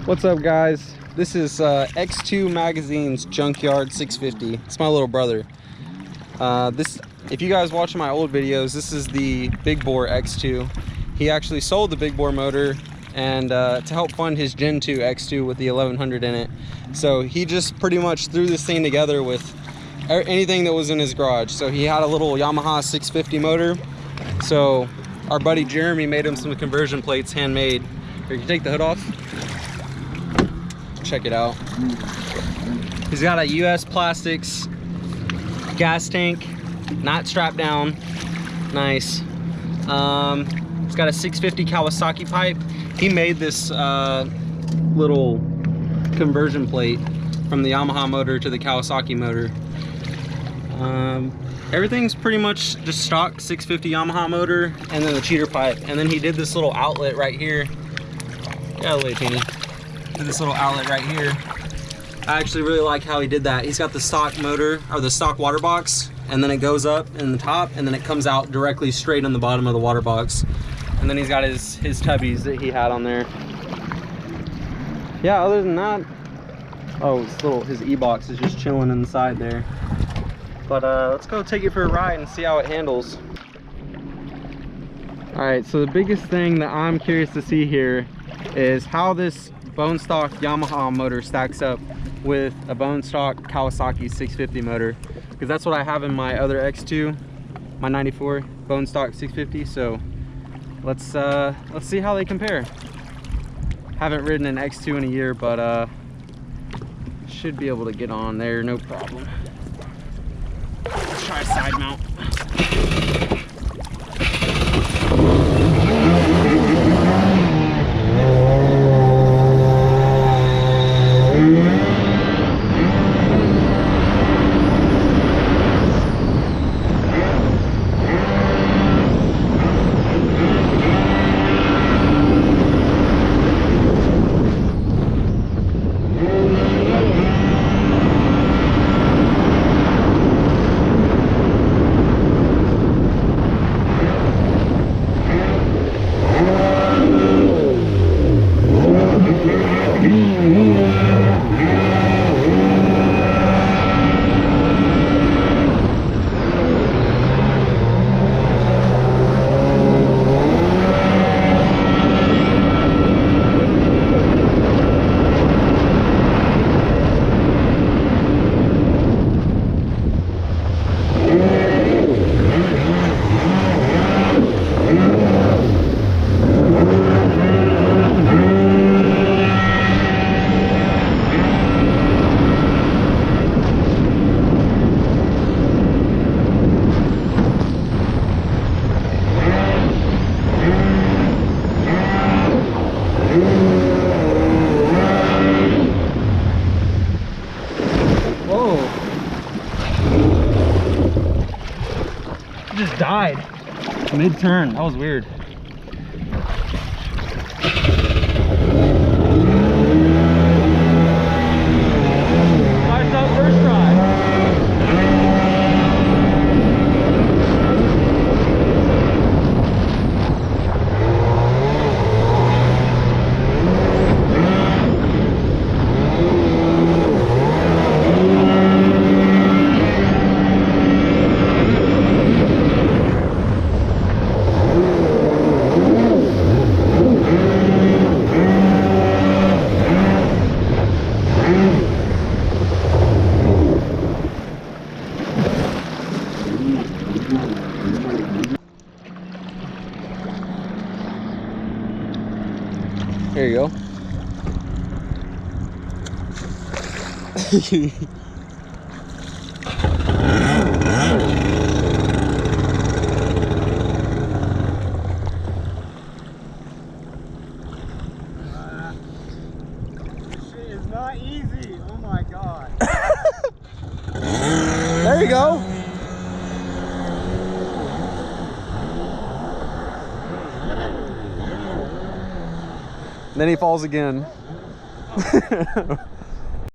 What's up, guys? This is X2 Magazine's Junkyard 650. It's my little brother. If you guys watch my old videos, this is the big bore X2. He actually sold the big bore motor and to help fund his Gen 2 X2 with the 1100 in it. So he just pretty much threw this thing together with anything that was in his garage. So he had a little Yamaha 650 motor. So our buddy Jeremy made him some conversion plates, handmade. Here, you can take the hood off. Check it out. He's got a US Plastics gas tank, not strapped down. Nice. It's got a 650 Kawasaki pipe. He made this little conversion plate from the Yamaha motor to the Kawasaki motor. Everything's pretty much just stock 650 Yamaha motor, and then the cheater pipe. And then he did this little outlet right here. Yeah, wait, Teeny. This little outlet right here. I actually really like how he did that. He's got the stock motor, or the stock water box, and then it goes up in the top, and then it comes out directly straight on the bottom of the water box. And then he's got his tubbies that he had on there. Yeah, other than that, oh, his e-box is just chilling inside there. But let's go take it for a ride and see how it handles. All right, so the biggest thing that I'm curious to see here is how this bone stock Yamaha motor stacks up with a bone stock Kawasaki 650 motor, because that's what I have in my other X2, my 94 bone stock 650. So let's see how they compare. Haven't ridden an X2 in a year, but should be able to get on there no problem. Let's try a side mount. Just died mid-turn. That was weird. Nice up first try. There you go. This shit is not easy. Oh my god. There you go. Then he falls again.